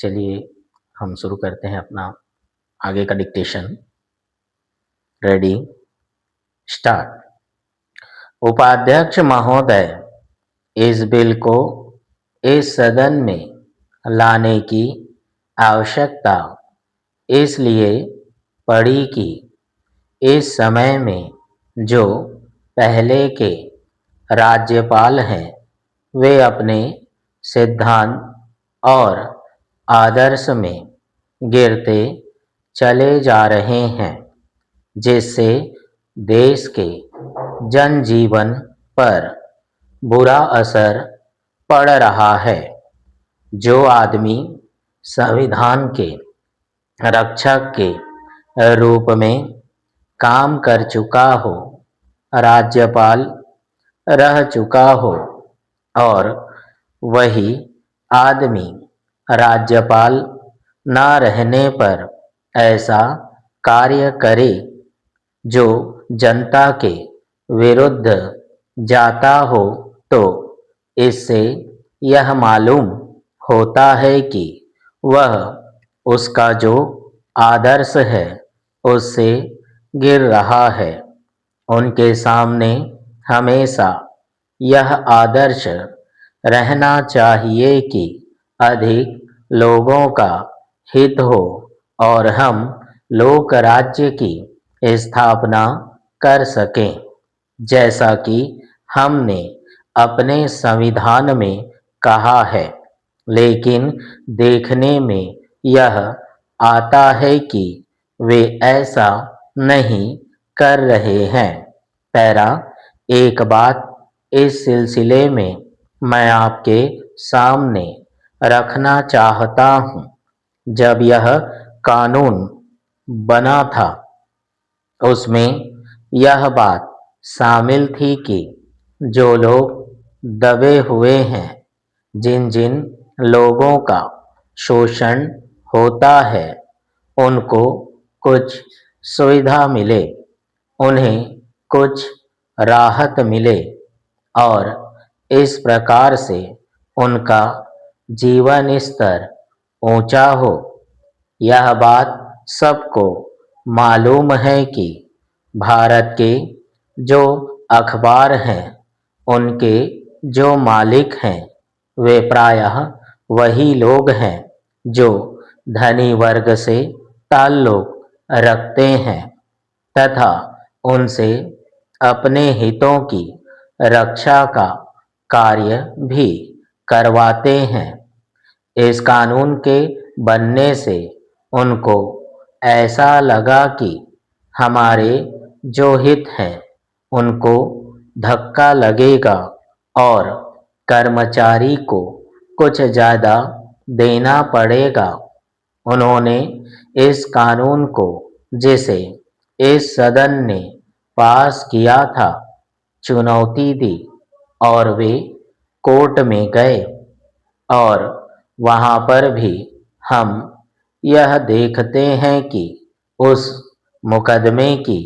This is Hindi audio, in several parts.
चलिए हम शुरू करते हैं अपना आगे का डिक्टेशन। Ready, start. उपाध्यक्ष महोदय, इस बिल को इस सदन में लाने की आवश्यकता इसलिए पड़ी कि इस समय में जो पहले के राज्यपाल हैं वे अपने सिद्धांत और आदर्श में गिरते चले जा रहे हैं, जिससे देश के जनजीवन पर बुरा असर पड़ रहा है। जो आदमी संविधान के रक्षक के रूप में काम कर चुका हो, राज्यपाल रह चुका हो, और वही आदमी राज्यपाल न रहने पर ऐसा कार्य करे जो जनता के विरुद्ध जाता हो, तो इससे यह मालूम होता है कि वह उसका जो आदर्श है उससे गिर रहा है। उनके सामने हमेशा यह आदर्श रहना चाहिए कि अधिक लोगों का हित हो और हम लोक राज्य की स्थापना कर सकें, जैसा कि हमने अपने संविधान में कहा है। लेकिन देखने में यह आता है कि वे ऐसा नहीं कर रहे हैं। पैरा, एक बात इस सिलसिले में मैं आपके सामने रखना चाहता हूँ। जब यह कानून बना था उसमें यह बात शामिल थी कि जो लोग दबे हुए हैं, जिन जिन लोगों का शोषण होता है, उनको कुछ सुविधा मिले, उन्हें कुछ राहत मिले और इस प्रकार से उनका जीवन स्तर ऊंचा हो। यह बात सबको मालूम है कि भारत के जो अखबार हैं उनके जो मालिक हैं वे प्रायः वही लोग हैं जो धनी वर्ग से ताल्लुक रखते हैं तथा उनसे अपने हितों की रक्षा का कार्य भी करवाते हैं। इस कानून के बनने से उनको ऐसा लगा कि हमारे जो हित हैं उनको धक्का लगेगा और कर्मचारी को कुछ ज़्यादा देना पड़ेगा। उन्होंने इस कानून को, जिसे इस सदन ने पास किया था, चुनौती दी और वे कोर्ट में गए और वहाँ पर भी हम यह देखते हैं कि उस मुकदमे की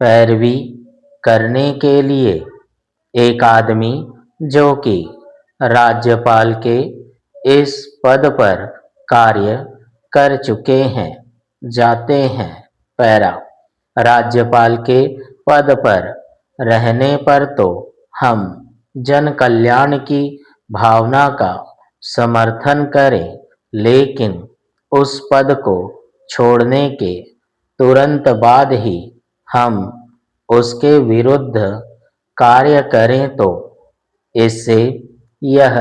पैरवी करने के लिए एक आदमी जो कि राज्यपाल के इस पद पर कार्य कर चुके हैं जाते हैं। पैरा, राज्यपाल के पद पर रहने पर तो हम जन कल्याण की भावना का समर्थन करें, लेकिन उस पद को छोड़ने के तुरंत बाद ही हम उसके विरुद्ध कार्य करें तो इससे यह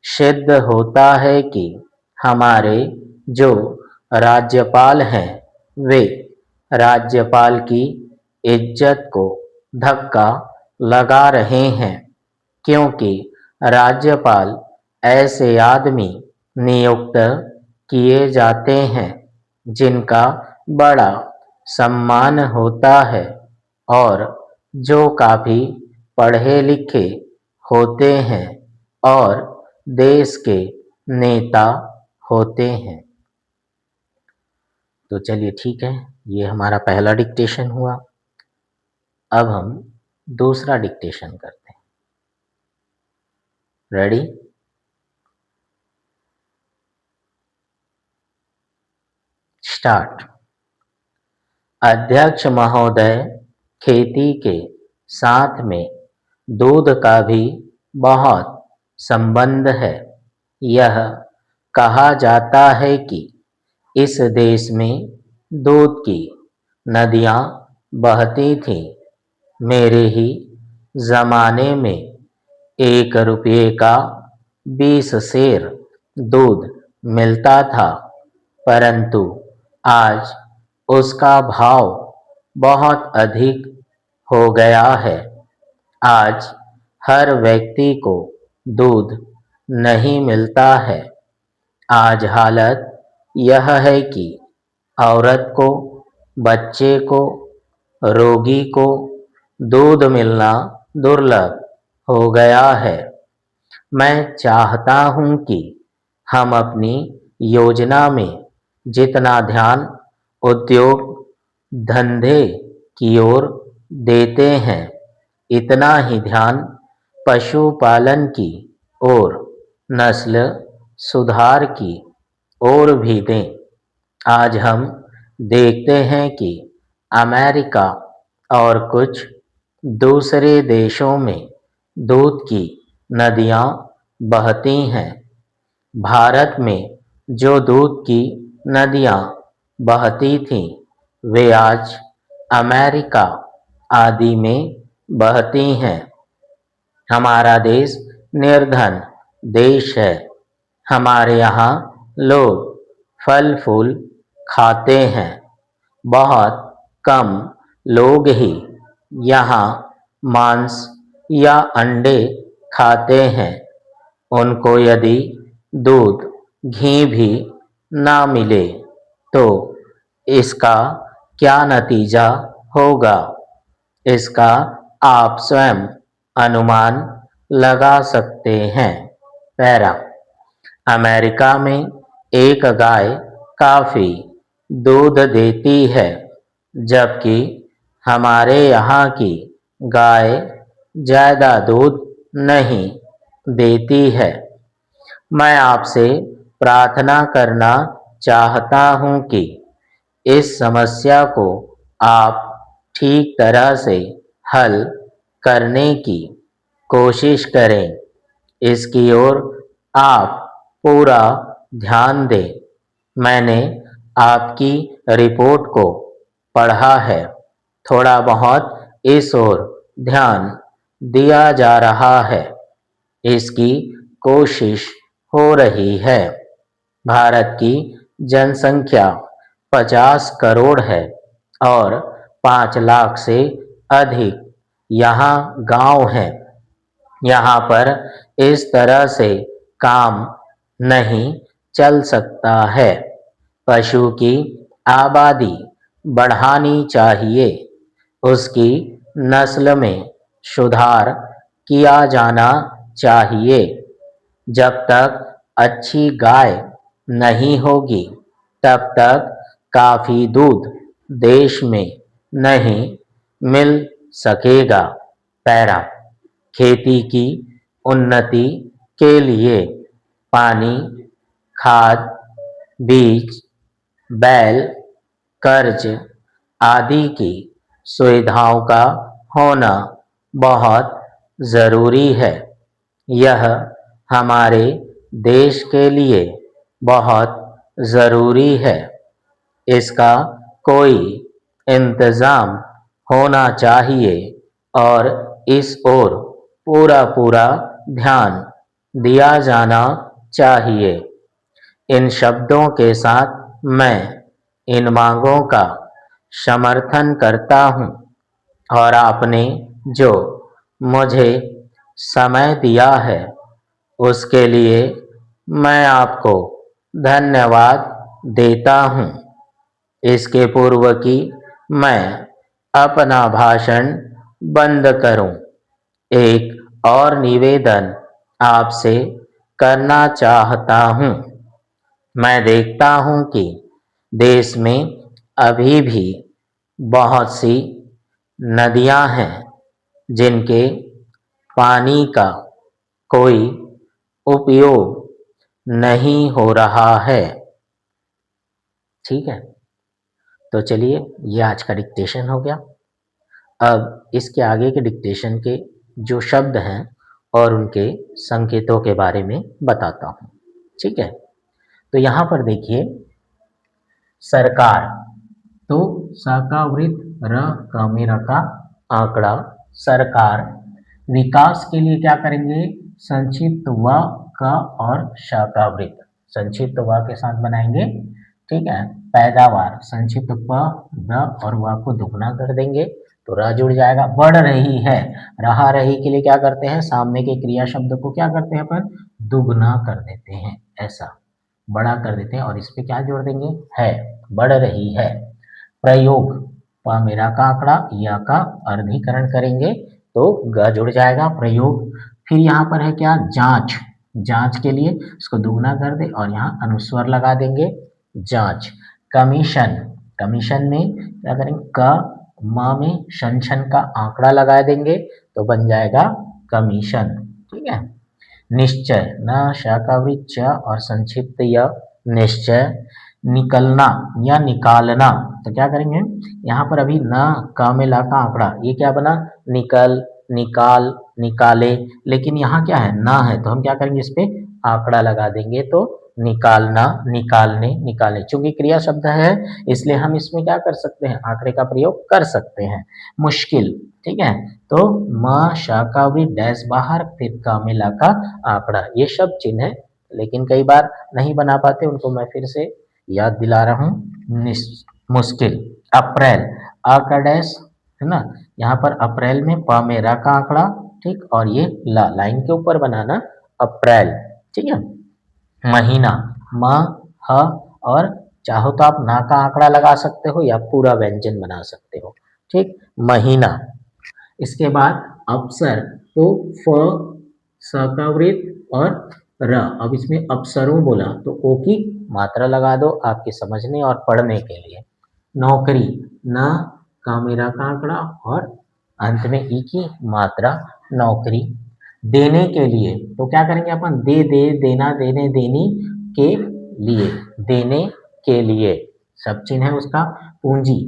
सिद्ध होता है कि हमारे जो राज्यपाल हैं वे राज्यपाल की इज्जत को धक्का लगा रहे हैं, क्योंकि राज्यपाल ऐसे आदमी नियुक्त किए जाते हैं जिनका बड़ा सम्मान होता है और जो काफ़ी पढ़े लिखे होते हैं और देश के नेता होते हैं। तो चलिए ठीक है, ये हमारा पहला डिक्टेशन हुआ। अब हम दूसरा डिक्टेशन करते हैं। Ready, chart. अध्यक्ष महोदय, खेती के साथ में दूध का भी बहुत संबंध है। यह कहा जाता है कि इस देश में दूध की नदियाँ बहती थीं। मेरे ही ज़माने में 1 रुपये का 20 सेर दूध मिलता था, परंतु आज उसका भाव बहुत अधिक हो गया है। आज हर व्यक्ति को दूध नहीं मिलता है। आज हालत यह है कि औरत को, बच्चे को, रोगी को दूध मिलना दुर्लभ हो गया है। मैं चाहता हूँ कि हम अपनी योजना में जितना ध्यान उद्योग धंधे की ओर देते हैं, इतना ही ध्यान पशुपालन की ओर, नस्ल सुधार की ओर भी दें। आज हम देखते हैं कि अमेरिका और कुछ दूसरे देशों में दूध की नदियाँ बहती हैं। भारत में जो दूध की नदियाँ बहती थीं, वे आज अमेरिका आदि में बहती हैं। हमारा देश निर्धन देश है। हमारे यहाँ लोग फल फूल खाते हैं। बहुत कम लोग ही यहाँ मांस या अंडे खाते हैं। उनको यदि दूध, घी भी ना मिले तो इसका क्या नतीजा होगा, इसका आप स्वयं अनुमान लगा सकते हैं। पैरा, अमेरिका में एक गाय काफ़ी दूध देती है, जबकि हमारे यहाँ की गाय ज़्यादा दूध नहीं देती है। मैं आपसे प्रार्थना करना चाहता हूँ कि इस समस्या को आप ठीक तरह से हल करने की कोशिश करें। इसकी ओर आप पूरा ध्यान दें। मैंने आपकी रिपोर्ट को पढ़ा है। थोड़ा बहुत इस ओर ध्यान दिया जा रहा है। इसकी कोशिश हो रही है। भारत की जनसंख्या 50 करोड़ है और 5 लाख से अधिक यहाँ गांव हैं। यहाँ पर इस तरह से काम नहीं चल सकता है। पशु की आबादी बढ़ानी चाहिए। उसकी नस्ल में सुधार किया जाना चाहिए। जब तक अच्छी गाय नहीं होगी, तब तक काफ़ी दूध देश में नहीं मिल सकेगा। पैरा, खेती की उन्नति के लिए पानी, खाद, बीज, बैल, कर्ज आदि की सुविधाओं का होना बहुत ज़रूरी है। यह हमारे देश के लिए बहुत ज़रूरी है। इसका कोई इंतज़ाम होना चाहिए और इस ओर पूरा पूरा ध्यान दिया जाना चाहिए। इन शब्दों के साथ मैं इन मांगों का समर्थन करता हूँ और आपने जो मुझे समय दिया है, उसके लिए मैं आपको धन्यवाद देता हूँ। इसके पूर्व कि मैं अपना भाषण बंद करूँ, एक और निवेदन आपसे करना चाहता हूँ। मैं देखता हूँ कि देश में अभी भी बहुत सी नदियाँ हैं जिनके पानी का कोई उपयोग नहीं हो रहा है। ठीक है। तो चलिए ये आज का डिक्टेशन हो गया। अब इसके आगे के डिक्टेशन के जो शब्द हैं और उनके संकेतों के बारे में बताता हूँ, ठीक है? तो यहाँ पर देखिए सरकार, तो स का वृत्त र क में रका आंकड़ा सरकार। विकास के लिए क्या करेंगे? संक्षिप्त व क और श का वृत्त संक्षिप्त व के साथ बनाएंगे, ठीक है? पैदावार संक्षिप्त प द और व को दुगना कर देंगे तो र जुड़ जाएगा। बढ़ रही है, रहा रही के लिए क्या करते हैं? सामने के क्रिया शब्द को क्या करते हैं अपन? दुगना कर देते हैं, ऐसा बड़ा कर देते हैं और इस पे क्या जोड़ देंगे? है, बढ़ रही है। प्रयोग, प मेरा का आंकड़ा या का अर्धीकरण करेंगे तो ग जुड़ जाएगा, प्रयोग। फिर यहाँ पर है क्या? जांच, जांच के लिए इसको दुगना कर दे और यहाँ अनुस्वर लगा देंगे, जांच। कमीशन, कमीशन में क्या करेंगे? क म में शन शन का आंकड़ा लगा देंगे तो बन जाएगा कमीशन, ठीक है? निश्चय, न श का वृत्त च और संक्षिप्त य, निश्चय। निकलना या निकालना, तो क्या करेंगे? यहाँ पर अभी न क में ला का आंकड़ा, ये क्या बना? निकल, निकाल, निकाले, लेकिन यहाँ क्या है? न है तो हम क्या करेंगे? इस पे आंकड़ा लगा देंगे तो निकालना, निकालने, निकाले। चूंकि क्रिया शब्द है इसलिए हम इसमें क्या कर सकते हैं? आंकड़े का प्रयोग कर सकते हैं। मुश्किल, ठीक है? तो म श का भी डैश बाहर, फिर क में ला का आंकड़ा, ये शब्द चिन्ह है लेकिन कई बार नहीं बना पाते, उनको मैं फिर से याद दिला रहा हूँ। मुश्किल। अप्रैल, अ का डैश है ना, यहाँ पर अप्रैल में प में रा का आंकड़ा, ठीक, और ये ला लाइन के ऊपर बनाना, अप्रैल, ठीक है? महीना, म ह और चाहो तो आप ना का आंकड़ा लगा सकते हो या पूरा व्यंजन बना सकते हो, ठीक? महीना। इसके बाद अप्सर, तो फ स का वृत्त और र, अब इसमें अप्सरों बोला तो ओ की मात्रा लगा दो आपके समझने और पढ़ने के लिए। नौकरी, न का मेरा का आंकड़ा और अंत में ई की मात्रा, नौकरी। देने के लिए, तो क्या करेंगे अपन? दे, दे, देना, देने, देनी के लिए, देने के लिए सब चिन्ह है उसका। पूंजी,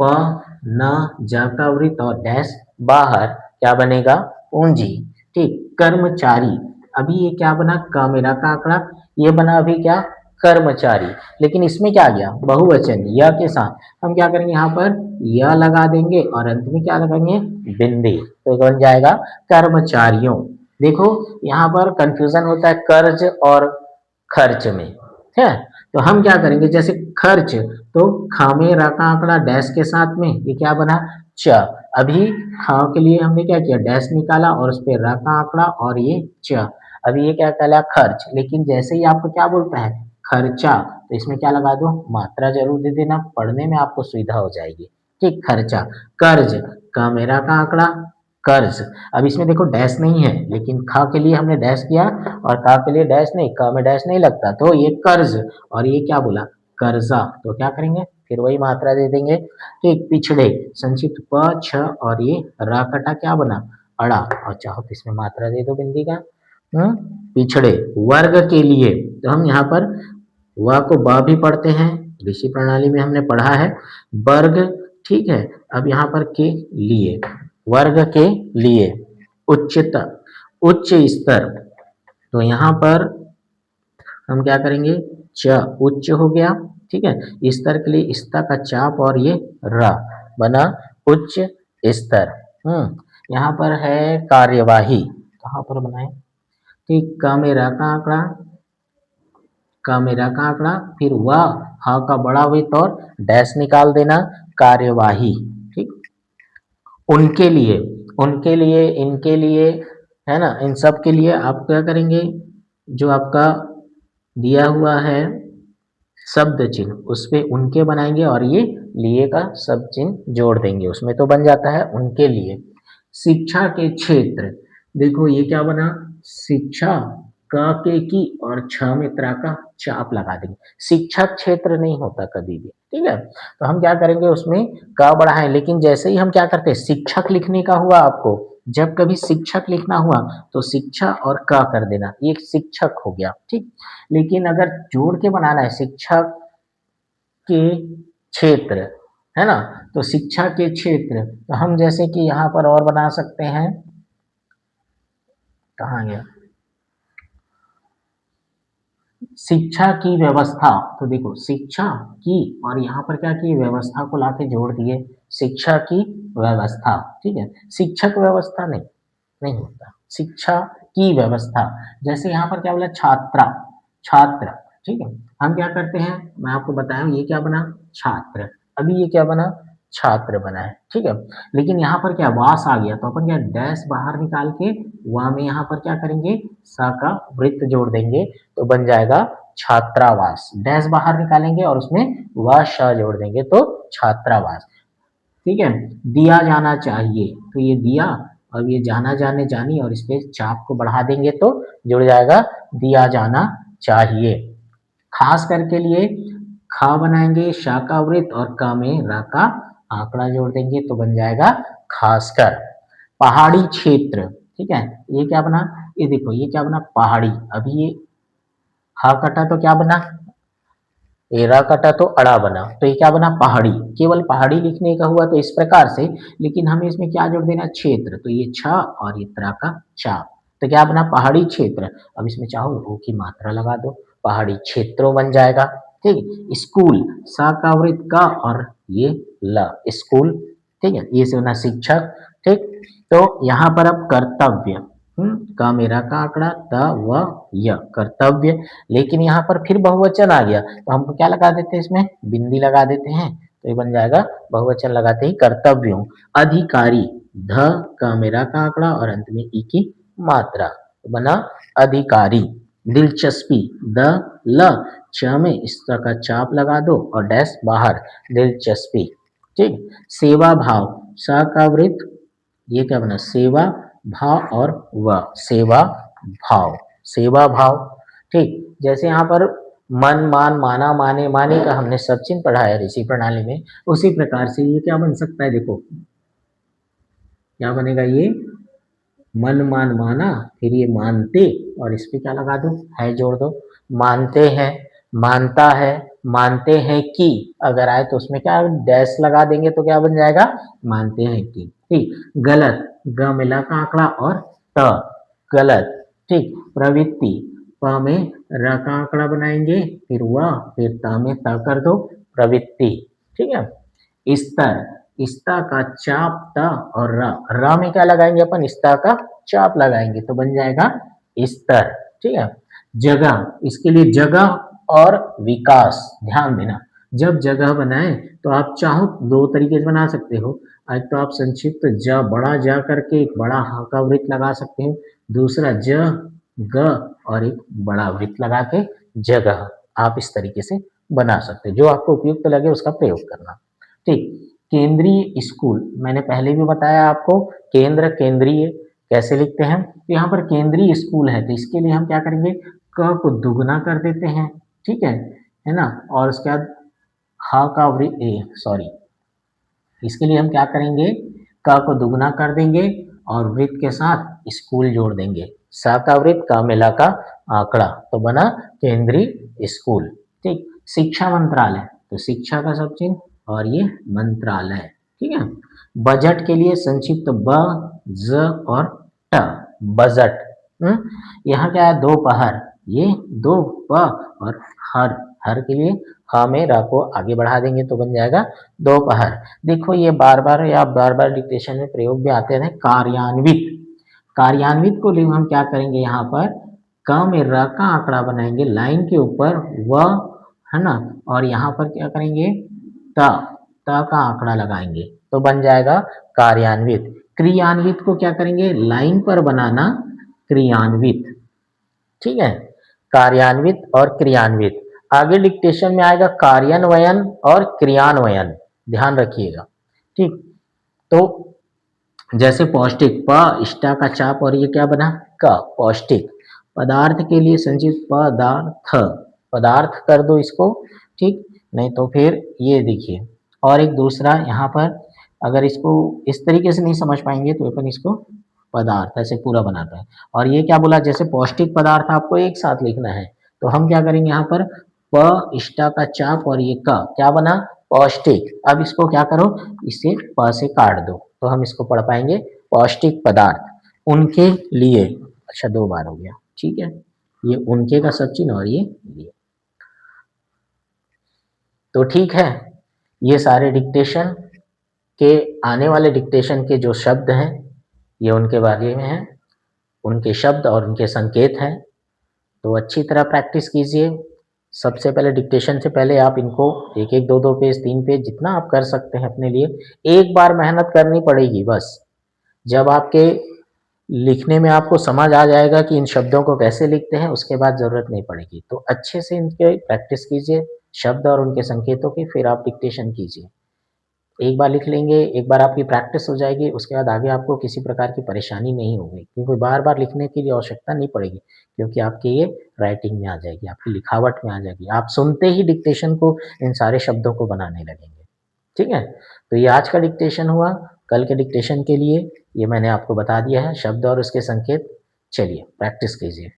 प न ज का वृत्त और डैश बाहर, क्या बनेगा? पूंजी, ठीक। कर्मचारी, अभी ये क्या बना? क मेरा का आंकड़ा, ये बना अभी क्या? कर्मचारी, लेकिन इसमें क्या आ गया? बहुवचन, य के साथ हम क्या करेंगे? यहाँ पर य लगा देंगे और अंत में क्या लगाएंगे? बिंदी, तो बन जाएगा कर्मचारियों। देखो यहाँ पर कंफ्यूजन होता है कर्ज और खर्च में, है? तो हम क्या करेंगे? जैसे खर्च, तो ख में रा का आंकड़ा डैश के साथ में, ये क्या बना? च। अभी ख के लिए हमने क्या किया? डैश निकाला और उस पर रा का आंकड़ा और ये च, अभी ये क्या कहला? खर्च। लेकिन जैसे ही आपको क्या बोलता है? खर्चा, तो इसमें क्या लगा दो? मात्रा जरूर दे देना, पढ़ने में आपको सुविधा हो जाएगी, ठीक? खर्चा। कर्ज, क में रा का आंकड़ा, कर्ज। अब इसमें देखो डैश नहीं है लेकिन ख के लिए हमने डैश किया और का के लिए डैश नहीं, क में डैश नहीं लगता, तो ये कर्ज और ये क्या बोला? कर्जा, तो क्या करेंगे? फिर वही मात्रा दे देंगे, ठीक। पिछड़े, संक्षिप्त प छ और ये रा कटा क्या बना? अड़ा, और चाहो तो इसमें मात्रा दे दो बिंदी का, पिछड़े। वर्ग के लिए, तो हम यहाँ पर व को ब भी पढ़ते हैं, ऋषि प्रणाली में हमने पढ़ा है वर्ग, ठीक है? अब यहाँ पर के लिए, वर्ग के लिए। उच्चतर, उच्च स्तर, तो यहाँ पर हम क्या करेंगे? च, उच्च हो गया, ठीक है? स्तर के लिए स्तर का चाप और ये र बना उच्च स्तर। यहाँ पर है कार्यवाही, कहाँ पर बनाए? ठीक, क में र का आंकड़ा, क में र का आंकड़ा, फिर व ह का बड़ा वृत्त और डैश निकाल देना, कार्यवाही, ठीक। उनके लिए, उनके लिए, इनके लिए, है ना, इन सब के लिए आप क्या करेंगे? जो आपका दिया हुआ है शब्द चिन्ह, उस पे उनके बनाएंगे और ये लिए का शब्द चिन्ह जोड़ देंगे उसमें, तो बन जाता है उनके लिए। शिक्षा के क्षेत्र, देखो ये क्या बना? शिक्षा, क के की और छ में त्रा का चाप लगा देंगे। शिक्षा क्षेत्र नहीं होता कभी भी, ठीक है? तो हम क्या करेंगे? उसमें क बढ़ाएं, लेकिन जैसे ही हम क्या करते हैं? शिक्षक लिखने का हुआ आपको, जब कभी शिक्षक लिखना हुआ तो शिक्षा और क कर देना, ये शिक्षक हो गया, ठीक। लेकिन अगर जोड़ के बनाना है शिक्षक के क्षेत्र, है ना। तो शिक्षा के क्षेत्र, तो हम जैसे कि यहाँ पर और बना सकते हैं, कहाँ गया, शिक्षा की व्यवस्था। तो देखो शिक्षा की, और यहाँ पर क्या किए, व्यवस्था को लाके जोड़ दिए, शिक्षा की व्यवस्था। ठीक है, शिक्षक व्यवस्था नहीं, नहीं होता, शिक्षा की व्यवस्था। जैसे यहाँ पर क्या बोला, छात्रा, छात्र। ठीक है, हम क्या करते हैं, मैं आपको बताया ये क्या बना, छात्र। अभी ये क्या बना, छात्र बना है। ठीक है, लेकिन यहाँ पर क्या वास आ गया, तो अपन क्या डैश बाहर निकाल के वहां में यहाँ पर क्या करेंगे, सा का वृत्त जोड़ देंगे, तो बन जाएगा छात्रावास। डैश बाहर निकालेंगे और उसमें व श जोड़ देंगे तो छात्रावास। ठीक है, दिया जाना चाहिए, तो ये दिया, अब ये जाना जाने जानी, और इस पे चाप को बढ़ा देंगे तो जुड़ जाएगा दिया जाना चाहिए। खास करके लिए खा बनाएंगे शा का वृत्त और का में रा का आंकड़ा जोड़ देंगे तो बन जाएगा खासकर। पहाड़ी क्षेत्र, ठीक है, ये क्या बना, ये देखो ये क्या बना, पहाड़ी। अभी ये हा कटा तो क्या बना, एरा कटा तो अड़ा बना, तो ये क्या बना, पहाड़ी। केवल पहाड़ी लिखने का हुआ तो इस प्रकार से, लेकिन हमें इसमें क्या जोड़ देना, क्षेत्र, तो ये छ और ये त्रा का चा, तो क्या बना, पहाड़ी क्षेत्र। अब इसमें चाहो ओ की मात्रा लगा दो, पहाड़ी क्षेत्रों बन जाएगा। ठीक, स्कूल, सा का वृत्त का और ये ल, स्कूल। ठीक है, ये से होना शिक्षक। ठीक, तो यहाँ पर अब कर्तव्य, का मेरा का आंकड़ा, त व य, कर्तव्य। लेकिन यहाँ पर फिर बहुवचन आ गया, तो हमको क्या लगा देते हैं, इसमें बिंदी लगा देते हैं, तो ये बन जाएगा बहुवचन लगाते ही कर्तव्यों। अधिकारी, ध का मेरा का आंकड़ा और अंत में ई की मात्रा, तो बना अधिकारी। दिलचस्पी, द ल, च में इस तरह का चाप लगा दो और डैश बाहर, दिलचस्पी। ठीक, सेवा भाव, स का वृत्त, ये क्या बना, सेवा भाव और व, सेवा भाव, सेवा भाव। ठीक, जैसे यहाँ पर मन मान माना माने माने का हमने सब चिन्ह पढ़ा है ऋषि प्रणाली में, उसी प्रकार से ये क्या बन सकता है, देखो क्या बनेगा, ये मन मान माना, फिर ये मानते, और इस पे क्या लगा दो, है जोड़ दो, मानते हैं, मानता है, मानते हैं कि, अगर आए तो उसमें क्या डैश लगा देंगे तो क्या बन जाएगा, मानते हैं कि। ठीक, गलत, ग मिला का आंकड़ा और त, गलत। ठीक, प्रवृत्ति, प में र का आंकड़ा बनाएंगे, फिर व, फिर त में त कर दो, प्रवृत्ति। ठीक है, स्तर, स्ता का चाप त और र में क्या लगाएंगे अपन, स्ता का चाप लगाएंगे तो बन जाएगा स्तर। ठीक है, जगह, इसके लिए जगह और विकास, ध्यान देना, जब जगह बनाए तो आप चाहो दो तरीके से बना सकते हो। एक तो आप संक्षिप्त ज बड़ा ज करके एक बड़ा ह का वृत्त लगा सकते हो, दूसरा ज ग और एक बड़ा वृत्त लगा के जगह, आप इस तरीके से बना सकते हो, जो आपको उपयुक्त लगे उसका प्रयोग करना। ठीक, केंद्रीय स्कूल, मैंने पहले भी बताया आपको, केंद्र केंद्रीय कैसे लिखते हैं, तो यहाँ पर केंद्रीय स्कूल है तो इसके लिए हम क्या करेंगे, क को दुगना कर देते हैं। ठीक है ना, और उसके बाद हा का सॉरी, इसके लिए हम क्या करेंगे, क को दुगना कर देंगे और वृत्त के साथ स्कूल जोड़ देंगे, सा का वृत्त का मिला का आंकड़ा, तो बना केंद्रीय स्कूल। ठीक, शिक्षा मंत्रालय, तो शिक्षा का सब चिन्ह और ये मंत्रालय। ठीक है, बजट के लिए संक्षिप्त ब ज और ट, बजट। यहाँ क्या है, दोपहर, ये दो प और हर, हर के लिए ह में र को आगे बढ़ा देंगे तो बन जाएगा दोपहर। देखो ये बार बार या बार बार डिक्टेशन में प्रयोग भी आते हैं, कार्यान्वित, कार्यान्वित को लिए हम क्या करेंगे, यहाँ पर क में र का आंकड़ा बनाएंगे, लाइन के ऊपर व, है ना, और यहाँ पर क्या करेंगे, त, त का आंकड़ा लगाएंगे तो बन जाएगा कार्यान्वित। क्रियान्वित को क्या करेंगे, लाइन पर बनाना, क्रियान्वित। ठीक है, कार्यान्वित और क्रियान्वित। आगे डिक्टेशन में आएगा कार्यान्वयन और क्रियान्वयन, ध्यान रखिएगा। ठीक, तो जैसे पौष्टिक, प इष्टा का चाप और ये क्या बना, क, पौष्टिक। पदार्थ के लिए संक्षिप्त पदार्थ, पदार्थ कर दो इसको। ठीक, नहीं तो फिर ये देखिए, और एक दूसरा यहाँ पर, अगर इसको इस तरीके से नहीं समझ पाएंगे तो अपन इसको पदार्थ ऐसे पूरा बनाता है। और ये क्या बोला, जैसे पौष्टिक पदार्थ आपको एक साथ लिखना है तो हम क्या करेंगे, यहाँ पर प इष्टा का चाप और ये क क्या बना, पौष्टिक। अब इसको क्या करो, इसे प से काट दो, तो हम इसको पढ़ पाएँगे पौष्टिक पदार्थ, उनके लिए। अच्छा 2 बार हो गया, ठीक है? ये उनके का सचिन और ये लिए। तो ठीक है, ये सारे डिक्टेशन के आने वाले डिक्टेशन के जो शब्द हैं, ये उनके बारे में हैं, उनके शब्द और उनके संकेत हैं। तो अच्छी तरह प्रैक्टिस कीजिए। सबसे पहले डिक्टेशन से पहले आप इनको 1-1, 2-2 पेज, 3 पेज जितना आप कर सकते हैं अपने लिए, एक बार मेहनत करनी पड़ेगी बस। जब आपके लिखने में आपको समझ आ जाएगा कि इन शब्दों को कैसे लिखते हैं, उसके बाद ज़रूरत नहीं पड़ेगी। तो अच्छे से इनके प्रैक्टिस कीजिए, शब्द और उनके संकेतों की, फिर आप डिक्टेशन कीजिए। एक बार लिख लेंगे, एक बार आपकी प्रैक्टिस हो जाएगी, उसके बाद आगे आपको किसी प्रकार की परेशानी नहीं होगी, क्योंकि बार-बार लिखने की भी आवश्यकता नहीं पड़ेगी, क्योंकि आपकी ये राइटिंग में आ जाएगी, आपकी लिखावट में आ जाएगी। आप सुनते ही डिक्टेशन को, इन सारे शब्दों को बनाने लगेंगे, ठीक है? तो ये आज का डिक्टेशन हुआ, कल के डिक्टेशन के लिए ये मैंने आपको बता दिया है, शब्द और उसके संकेत। चलिए, प्रैक्टिस कीजिए।